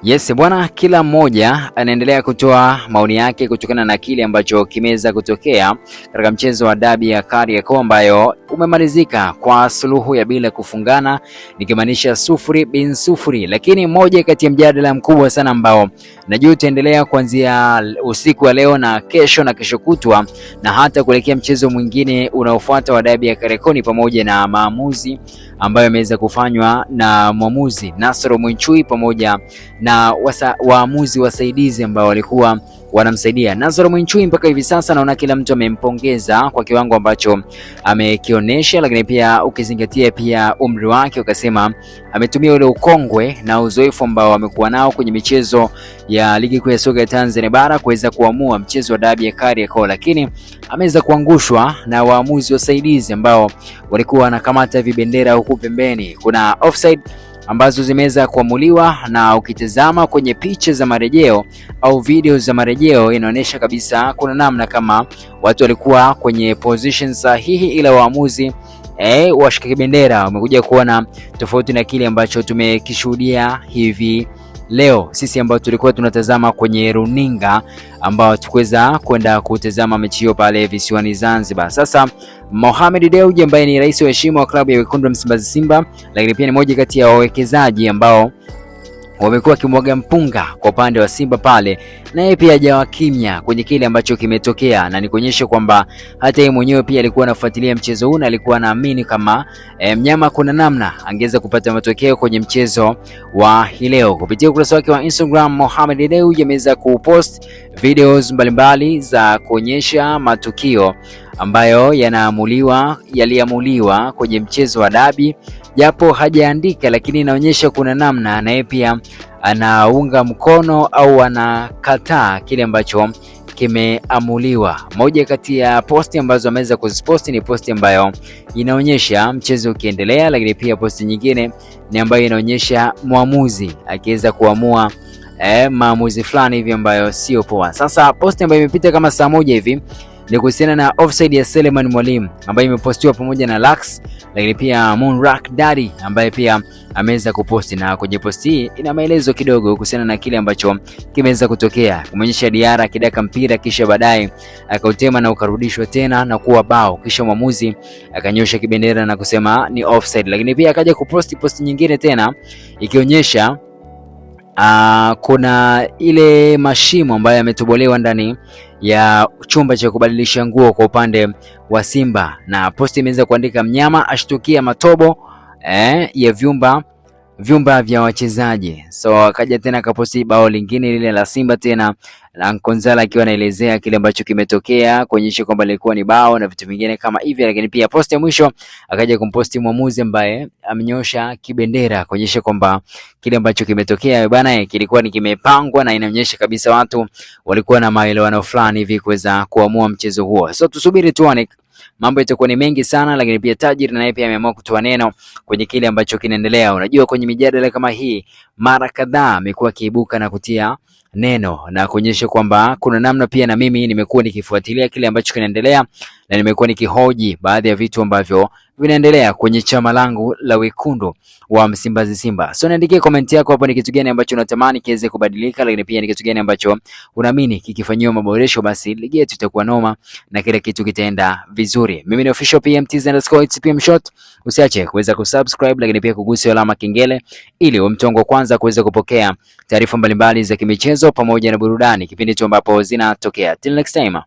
Yes bwana, kila mmoja anaendelea kutoa maoni yake kutokana na kile ambacho kimeweza kutokea katika mchezo wa dabi ya Kariakoo ambayo umemalizika kwa suluhu ya bila kufungana, nikimaanisha 0-0. Lakini moja kati ya mjadala mkubwa sana ambao najua utaendelea kuanzia usiku wa leo na kesho kutwa na hata kuelekea mchezo mwingine unaofuata wa dabi ya Kariakoo ni pamoja na maamuzi ambayo yameweza kufanywa na mwamuzi Nasoro Mwinchui pamoja na waamuzi wasaidizi ambao walikuwa wanamsaidia Nasoro Mwinchui. Mpaka hivi sasa naona kila mtu amempongeza kwa kiwango ambacho amekionyesha, lakini pia ukizingatia pia umri wake, ukasema ametumia ule ukongwe na uzoefu ambao amekuwa nao kwenye michezo ya ligi kuu ya soka ya Tanzania bara kuweza kuamua mchezo wa dabi ya Kariakoo, lakini ameweza kuangushwa na waamuzi wasaidizi ambao walikuwa wanakamata vibendera huku pembeni. Kuna offside ambazo zimeweza kuamuliwa, na ukitazama kwenye picha za marejeo au video za marejeo inaonyesha kabisa kuna namna kama watu walikuwa kwenye position sahihi, ila waamuzi washika bendera wamekuja kuona tofauti na kile ambacho tumekishuhudia hivi leo sisi ambao tulikuwa tunatazama kwenye runinga, ambao tukweza kwenda kutazama mechi hiyo pale visiwani Zanzibar. Sasa Mohamed Dewji ambaye ni rais wa heshima wa klabu ya Wekundu wa Msimbazi Simba, lakini pia ni moja kati ya wawekezaji ambao wamekuwa kimwaga mpunga kwa upande wa Simba pale, na yeye pia hajawa kimya kwenye kile ambacho kimetokea, na nikuonyesha kwamba hata yeye mwenyewe pia alikuwa anafuatilia mchezo huu na alikuwa anaamini kama mnyama kuna namna angeweza kupata matokeo kwenye mchezo wa hii leo. Kupitia ukurasa wake wa Instagram, Mohamed Dewji ameweza kupost videos mbalimbali za kuonyesha matukio ambayo yaliamuliwa kwenye mchezo wa dabi, japo hajaandika, lakini inaonyesha kuna namna na yeye pia anaunga mkono au anakataa kile ambacho kimeamuliwa. Moja kati ya posti ambazo ameweza kuziposti ni posti ambayo inaonyesha mchezo ukiendelea, lakini pia posti nyingine ni ambayo inaonyesha mwamuzi akiweza kuamua maamuzi fulani hivi ambayo sio poa. Sasa posti ambayo imepita kama saa moja hivi ni kuhusiana na offside ya Selemani Mwalimu ambayo imepostiwa pamoja na Lux, lakini pia Moonrak Daddy ambaye pia ameweza kuposti, na kwenye posti hii ina maelezo kidogo kuhusiana na kile ambacho kimeweza kutokea. Kumeonyesha Diara akidaka mpira kisha baadaye akautema na ukarudishwa tena na kuwa bao, kisha mwamuzi akanyosha kibendera na kusema ni offside, lakini pia akaja posti nyingine tena ikionyesha kuna ile mashimo ambayo yametobolewa ndani ya chumba cha kubadilisha nguo kwa upande wa Simba, na posti imeweza kuandika mnyama ashtukia matobo ya vyumba vya wachezaji. So akaja tena akaposti bao lingine lile la Simba tena na Nkonzala akiwa anaelezea kile ambacho kimetokea, kuonyesha kwamba ilikuwa ni bao na vitu vingine kama hivi. Lakini pia posti ya mwisho akaja kumposti mwamuzi ambaye amenyosha kibendera kuonyesha kwamba kile ambacho kimetokea bana kilikuwa ni kimepangwa, na inaonyesha kabisa watu walikuwa na maelewano fulani hivi kuweza kuamua mchezo huo. So tusubiri tuone, mambo yatakuwa ni mengi sana, lakini pia Tajiri naye pia ameamua kutoa neno kwenye kile ambacho kinaendelea. Unajua kwenye mijadala kama hii mara kadhaa amekuwa kiibuka na kutia neno na kuonyesha kwamba kuna namna pia na mimi nimekuwa nikifuatilia kile ambacho kinaendelea na nimekuwa nikihoji baadhi ya vitu ambavyo vinaendelea kwenye chama langu la Wekundu wa Msimbazi Simba. So niandikie comment yako hapo, ni kitu gani ambacho unatamani kiweze kubadilika, lakini pia ni kitu gani ambacho unaamini kikifanywa maboresho basi ligi yetu itakuwa noma na kila kitu kitaenda vizuri. Mimi ni official PMTZ_PM_shot. Usiache kuweza kusubscribe, lakini pia kugusa alama kengele ili umtongo kwanza kuweza kupokea taarifa mbalimbali za kimichezo pamoja na burudani kipindi tu ambapo zinatokea. Till next time.